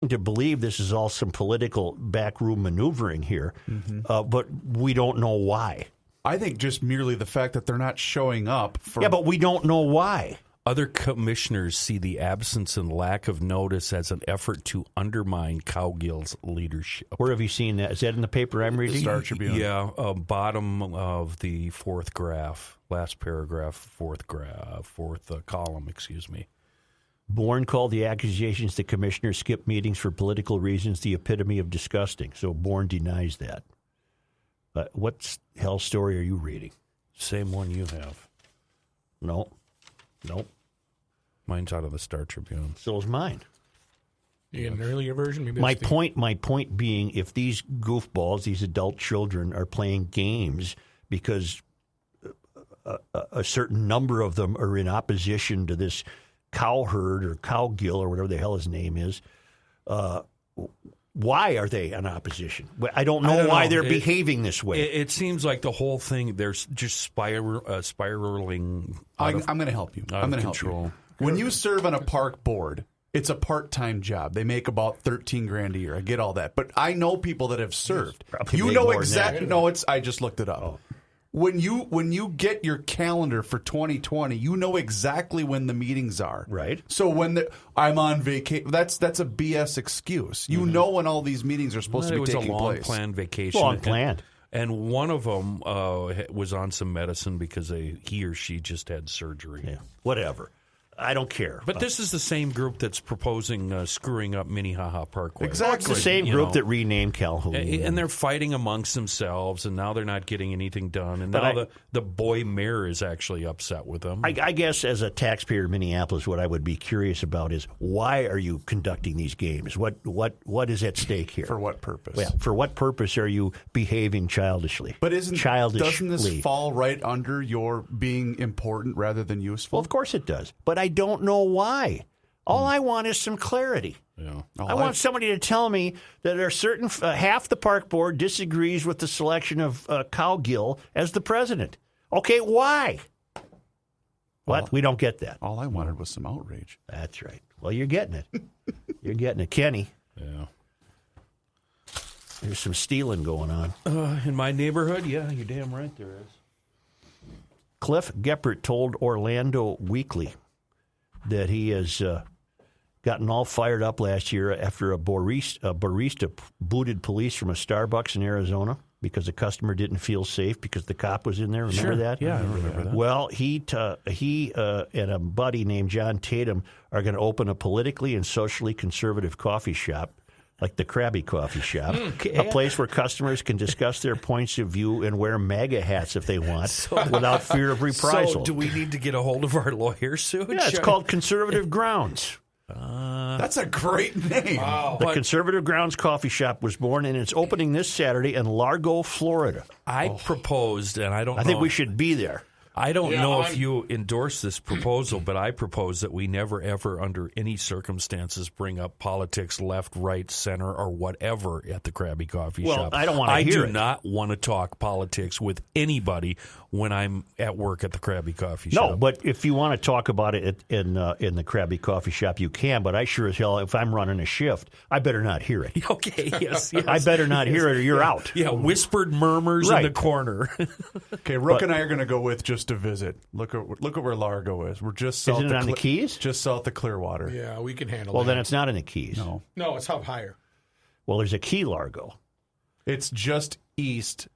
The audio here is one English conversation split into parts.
to believe this is all some political backroom maneuvering here, but we don't know why. I think just merely the fact that they're not showing up for... Yeah, but we don't know why. Other commissioners see the absence and lack of notice as an effort to undermine Cowgill's leadership. Where have you seen that? Is that in the paper I'm reading? Star Tribune. Yeah, bottom of the fourth graph, last paragraph, fourth column, excuse me. Bourne called the accusations the commissioners skipped meetings for political reasons the epitome of disgusting. So Bourne denies that. What hell story are you reading? Same one you have. Nope. Mine's out of the Star Tribune. So is mine. You get an earlier version? Maybe My point being, if these goofballs, these adult children, are playing games because a certain number of them are in opposition to this cowherd or Cowgill or whatever the hell his name is, why are they in opposition? I don't know why they're behaving this way. It seems like the whole thing, there's just spiraling I'm going to help you. I'm going to help you. When you serve on a park board, it's a part-time job. They make about $13,000 a year. I get all that. But I know people that have served. You know exactly. No, I just looked it up. Oh. When you get your calendar for 2020, you know exactly when the meetings are. Right. So when I'm on vacation, that's a BS excuse. You know when all these meetings are supposed to be taking place. It was a long-planned vacation. Long-planned. And one of them was on some medicine because he or she just had surgery. Yeah. Whatever. I don't care. But this is the same group that's proposing screwing up Minnehaha Parkway. Exactly. It's the same group that renamed Calhoun. And they're fighting amongst themselves, and now they're not getting anything done. And now the boy mayor is actually upset with them. I guess as a taxpayer in Minneapolis, what I would be curious about is why are you conducting these games? What is at stake here? For what purpose? Well, for what purpose are you behaving childishly? But doesn't this fall right under your being important rather than useful? Well, of course it does. But I don't know why. All I want is some clarity. Yeah. I want somebody to tell me that there are certain half the park board disagrees with the selection of Cowgill as the president. Okay, why? What? We don't get that. All I wanted was some outrage. That's right. Well, you're getting it. You're getting it. Kenny. Yeah. There's some stealing going on. In my neighborhood? Yeah, you're damn right there is. Cliff Geppert told Orlando Weekly that he has gotten all fired up last year after a barista booted police from a Starbucks in Arizona because the customer didn't feel safe because the cop was in there. Remember that? Yeah, I remember that. Well, he and a buddy named John Tatum are going to open a politically and socially conservative coffee shop, like the Krabby Coffee Shop, a place where customers can discuss their points of view and wear MAGA hats if they want without fear of reprisal. So do we need to get a hold of our lawyer soon? Yeah, it's called Conservative Grounds. That's a great name. Wow. The Conservative Grounds Coffee Shop was born, and it's opening this Saturday in Largo, Florida. I proposed, and I think we should be there. I don't know if you endorse this proposal, but I propose that we never, ever, under any circumstances, bring up politics, left, right, center, or whatever at the Krabby Coffee Shop. I don't want to hear it. I do not want to talk politics with anybody when I'm at work at the Krabby Coffee Shop. No, but if you want to talk about it in the Krabby Coffee Shop, you can. But I sure as hell, if I'm running a shift, I better not hear it. Okay, yes. I better not hear it or you're out. Yeah, whispered murmurs in the corner. Okay, Rook and I are going to go with just to visit. Look at where Largo is. We're just south Isn't it on the Keys? Just south of Clearwater. Yeah, we can handle Well, that. then it's not in the Keys. No, it's up higher. Well, there's a Key Largo. It's just just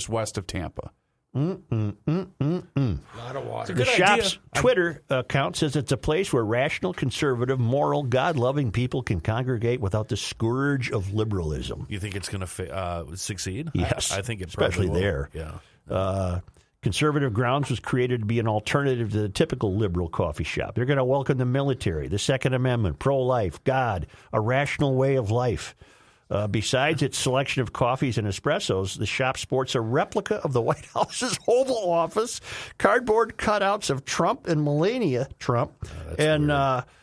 west of Tampa. A lot of water. The shop's Twitter account says it's a place where rational, conservative, moral, God-loving people can congregate without the scourge of liberalism. You think it's going to succeed? Yes. I think it especially probably will. there. Yeah. Conservative Grounds was created to be an alternative to the typical liberal coffee shop. They're going to welcome the military, the Second Amendment, pro-life, God, a rational way of life. Besides its selection of coffees and espressos, the shop sports a replica of the White House's Oval Office, cardboard cutouts of Trump and Melania Trump, and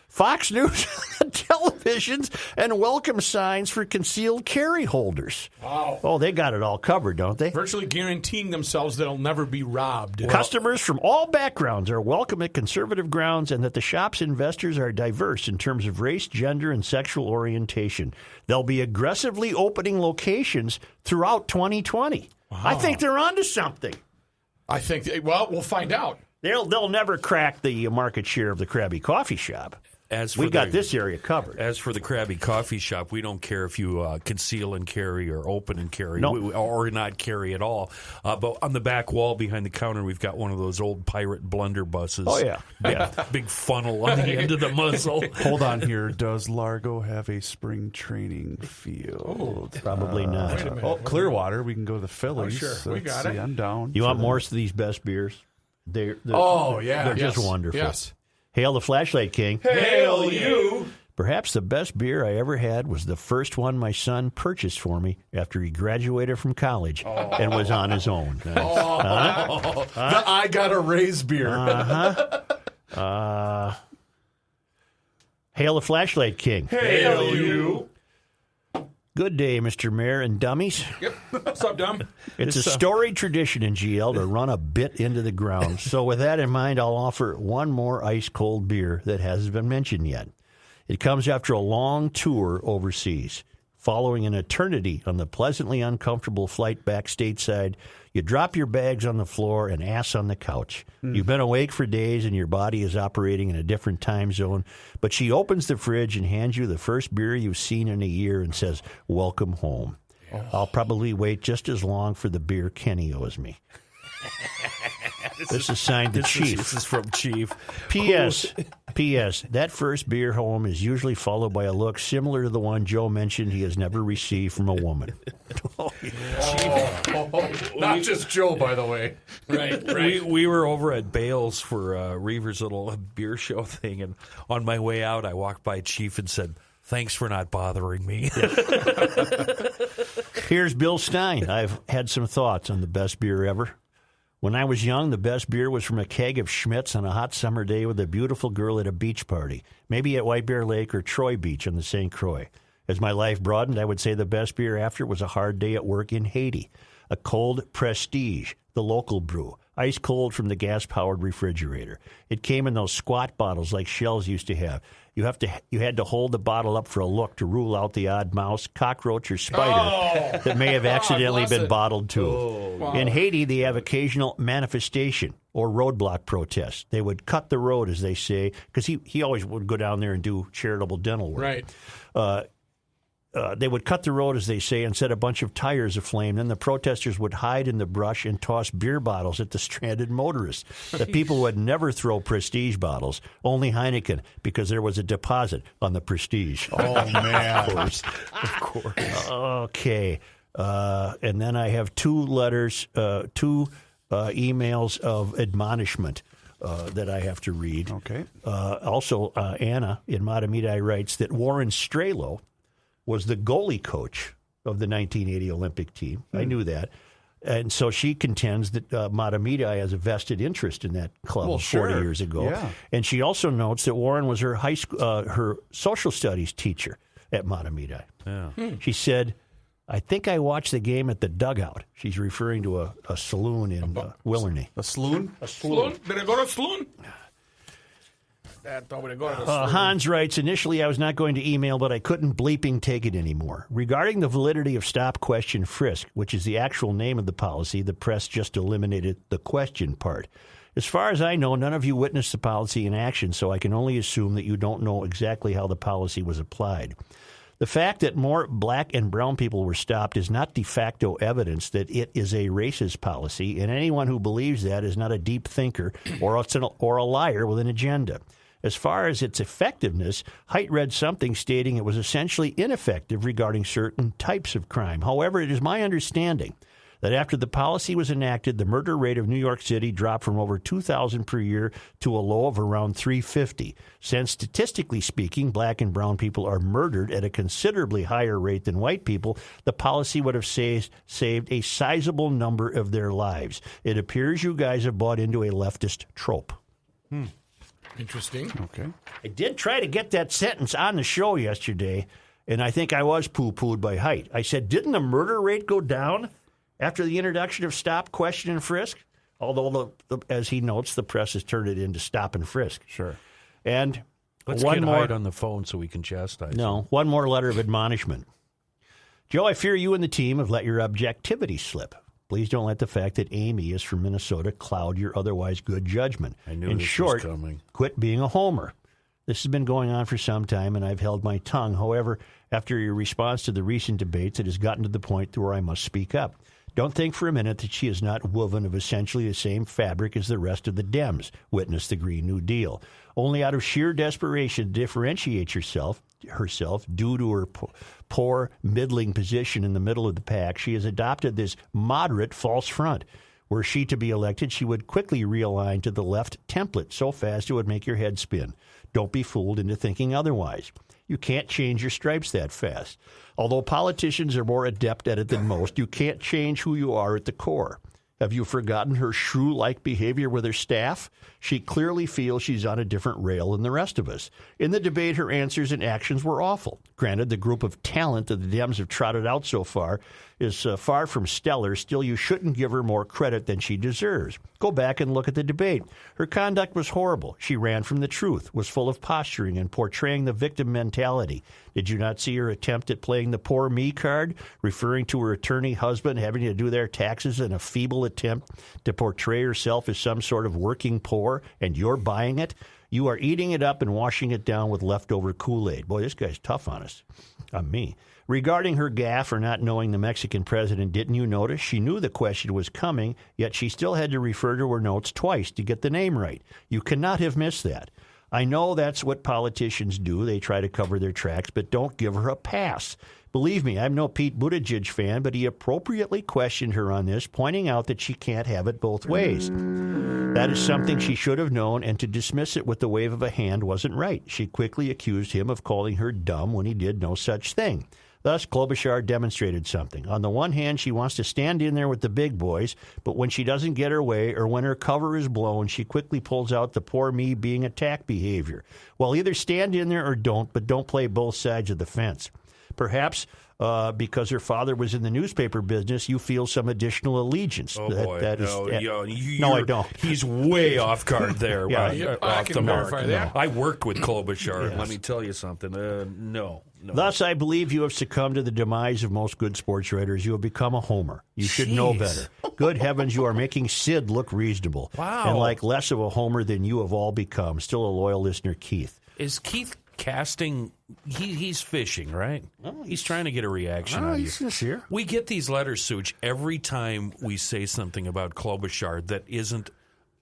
Fox News on the televisions, and welcome signs for concealed carry holders. Wow. Oh, they got it all covered, don't they? Virtually guaranteeing themselves they'll never be robbed. Customers from all backgrounds are welcome at Conservative Grounds, and that the shop's investors are diverse in terms of race, gender, and sexual orientation. They'll be aggressively opening locations throughout 2020. Wow. I think they're onto something. I think, well, we'll find out. They'll never crack the market share of the Krabby Coffee Shop. We got this area covered. As for the Krabby Coffee Shop, we don't care if you conceal and carry or open and carry or not carry at all. But on the back wall behind the counter, we've got one of those old pirate blunderbusses. Oh, yeah. Big funnel on the end of the muzzle. Hold on here. Does Largo have a spring training field? Probably not. Wait a minute. Clearwater. We can go to the Phillies. Oh, sure. We got it. I'm down. You want more of these best beers? They're just wonderful. Yes. Hail the Flashlight King. Hail you! Perhaps the best beer I ever had was the first one my son purchased for me after he graduated from college and was on his own. The I Got a Raise beer. Hail the Flashlight King. Hail you! Good day, Mr. Mayor and dummies. Yep. What's up, Dum? It's a storied tradition in GL to run a bit into the ground. So with that in mind, I'll offer one more ice-cold beer that hasn't been mentioned yet. It comes after a long tour overseas. Following an eternity on the pleasantly uncomfortable flight back stateside, you drop your bags on the floor and ass on the couch. You've been awake for days and your body is operating in a different time zone, but she opens the fridge and hands you the first beer you've seen in a year and says, "Welcome home." I'll probably wait just as long for the beer Kenny owes me. This is signed to Chief. This is from Chief. P.S. That first beer home is usually followed by a look similar to the one Joe mentioned he has never received from a woman. Not just Joe, by the way. Right. We were over at Bales for Reaver's little beer show thing, and on my way out, I walked by Chief and said, "Thanks for not bothering me." Here's Bill Stein. I've had some thoughts on the best beer ever. When I was young, the best beer was from a keg of Schmitz on a hot summer day with a beautiful girl at a beach party, maybe at White Bear Lake or Troy Beach on the St. Croix. As my life broadened, I would say the best beer after was a hard day at work in Haiti. A cold Prestige, the local brew, ice cold from the gas-powered refrigerator. It came in those squat bottles like Shells used to have. You had to hold the bottle up for a look to rule out the odd mouse, cockroach, or spider that may have accidentally been bottled too. Wow. In Haiti, they have occasional manifestation or roadblock protests. They would cut the road, as they say, because he always would go down there and do charitable dental work. Right. They would cut the road, as they say, and set a bunch of tires aflame. Then the protesters would hide in the brush and toss beer bottles at the stranded motorists. The people would never throw Prestige bottles, only Heineken, because there was a deposit on the Prestige. Oh, man. Of course. Okay. And then I have two letters, two emails of admonishment that I have to read. Okay. Also, Anna in Matamidi writes that Warren Strelo was the goalie coach of the 1980 Olympic team. I knew that. And so she contends that Matamidi has a vested interest in that club 40 years ago. Yeah. And she also notes that Warren was her high school, her social studies teacher at Matamidi. Yeah. She said, "I think I watched the game at the Dugout." She's referring to a saloon in Willarney. A saloon? Sloon? Did I go to Sloon? Hans writes, "Initially, I was not going to email, but I couldn't bleeping take it anymore. Regarding the validity of Stop Question Frisk, which is the actual name of the policy, the press just eliminated the question part. As far as I know, none of you witnessed the policy in action, so I can only assume that you don't know exactly how the policy was applied. The fact that more black and brown people were stopped is not de facto evidence that it is a racist policy, and anyone who believes that is not a deep thinker or a liar with an agenda. As far as its effectiveness, Haidt read something stating it was essentially ineffective regarding certain types of crime. However, it is my understanding that after the policy was enacted, the murder rate of New York City dropped from over 2,000 per year to a low of around 350. Since statistically speaking, black and brown people are murdered at a considerably higher rate than white people, the policy would have saved a sizable number of their lives. It appears you guys have bought into a leftist trope." Interesting. Okay. I did try to get that sentence on the show yesterday, and I think I was poo-pooed by height. I said, didn't the murder rate go down after the introduction of stop, question, and frisk? Although, as he notes, the press has turned it into stop and frisk. Sure. And Let's one get more Hyde on the phone so we can chastise him. No, one more letter of admonishment. Joe, I fear you and the team have let your objectivity slip. Please don't let the fact that Amy is from Minnesota cloud your otherwise good judgment. I knew In this short, was coming. quit being a homer. This has been going on for some time, and I've held my tongue. However, after your response to the recent debates, it has gotten to the point where I must speak up. Don't think for a minute that she is not woven of essentially the same fabric as the rest of the Dems, witness the Green New Deal. Only out of sheer desperation to differentiate herself due to her poor, middling position in the middle of the pack, she has adopted this moderate false front. Were she to be elected, she would quickly realign to the left template so fast it would make your head spin. Don't be fooled into thinking otherwise. You can't change your stripes that fast. Although politicians are more adept at it than most, you can't change who you are at the core. Have you forgotten her shrew-like behavior with her staff? She clearly feels she's on a different rail than the rest of us. In the debate, her answers and actions were awful. Granted, the group of talent that the Dems have trotted out so far is far from stellar. Still, you shouldn't give her more credit than she deserves. Go back and look at the debate. Her conduct was horrible. She ran from the truth, was full of posturing and portraying the victim mentality. Did you not see her attempt at playing the poor me card, referring to her attorney husband having to do their taxes in a feeble attempt to portray herself as some sort of working poor, and you're buying it? You are eating it up and washing it down with leftover Kool-Aid. Boy, this guy's tough on us. On me. Regarding her gaffe for not knowing the Mexican president, didn't you notice? She knew the question was coming, yet she still had to refer to her notes twice to get the name right. You cannot have missed that. I know that's what politicians do. They try to cover their tracks, but don't give her a pass. Believe me, I'm no Pete Buttigieg fan, but he appropriately questioned her on this, pointing out that she can't have it both ways. That is something she should have known, and to dismiss it with the wave of a hand wasn't right. She quickly accused him of calling her dumb when he did no such thing. Thus, Klobuchar demonstrated something. On the one hand, she wants to stand in there with the big boys, but when she doesn't get her way or when her cover is blown, she quickly pulls out the poor me being attacked behavior. Well, either stand in there or don't, but don't play both sides of the fence. Perhaps because her father was in the newspaper business, you feel some additional allegiance. Oh, boy. No, I don't. He's way off guard there. Yeah, I can verify that. I work with Klobuchar, Yes. and let me tell you something. No. Thus, I believe you have succumbed to the demise of most good sports writers. You have become a homer. You should know better. Good heavens, you are making Sid look reasonable. Wow. And like less of a homer than you have all become. Still a loyal listener, Keith. Is Keith casting? He's fishing, right? He's trying to get a reaction out of you. He's sincere. We get these letters, Such, every time we say something about Klobuchar that isn't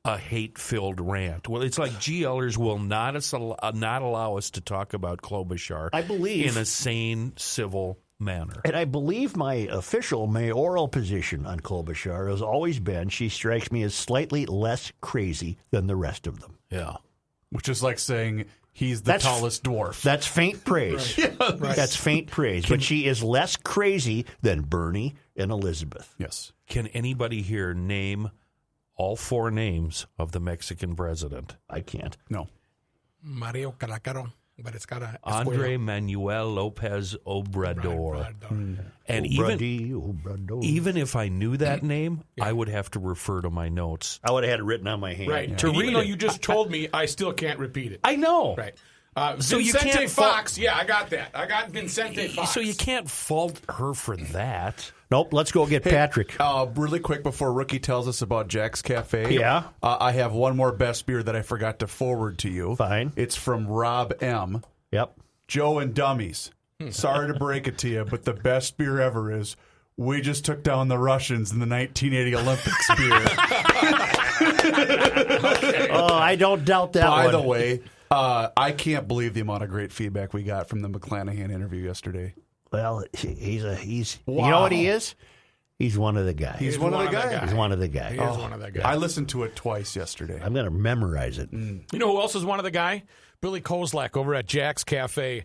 a hate-filled rant. Well, it's like GLers will not allow us to talk about Klobuchar, I believe, in a sane, civil manner. And I believe my official mayoral position on Klobuchar has always been she strikes me as slightly less crazy than the rest of them. Yeah. Which is like saying he's the tallest dwarf. That's faint praise. Right. That's faint praise. But she is less crazy than Bernie and Elizabeth. Yes. Can anybody here name all four names of the Mexican president? I can't. No. Mario Calacaro, but it's got a Andre Manuel Lopez Obrador. And even if I knew that name, I would have to refer to my notes. I would have had it written on my hand. Right. To And even read though it. you just told me, I still can't repeat it. I know. Right. So you Vicente can't Fox. Yeah, I got that. I got Vicente Fox. So you can't fault her for that. Nope, let's go get Patrick. Really quick before Rookie tells us about Jack's Cafe. Yeah. I have one more best beer that I forgot to forward to you. Fine. It's from Rob M. Yep. Joe and Dummies. Sorry to break it to you, but the best beer ever is we just took down the Russians in the 1980 Olympics beer. Oh, I don't doubt that By one. the way, I can't believe the amount of great feedback we got from the McClanahan interview yesterday. Well, he's Wow. You know what he is? He's one of the guys. He's one of the guys. He's one of the guys. He is one of the guys. I listened to it twice yesterday. I'm going to memorize it. You know who else is one of the guy? Billy Kozlak over at Jack's Cafe.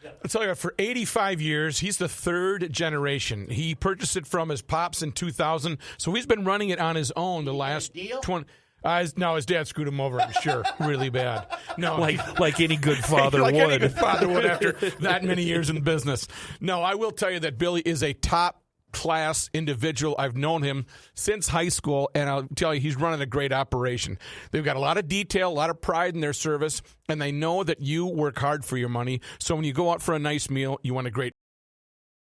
I'll tell you, for 85 years, he's the third generation. He purchased it from his pops in 2000, so he's been running it on his own the last 20. No, his dad screwed him over, I'm sure, really bad. No, like any good father like would. any good father would after that many years in business. No, I will tell you that Billy is a top-class individual. I've known him since high school, and I'll tell you, he's running a great operation. They've got a lot of detail, a lot of pride in their service, and they know that you work hard for your money. So when you go out for a nice meal, you want a great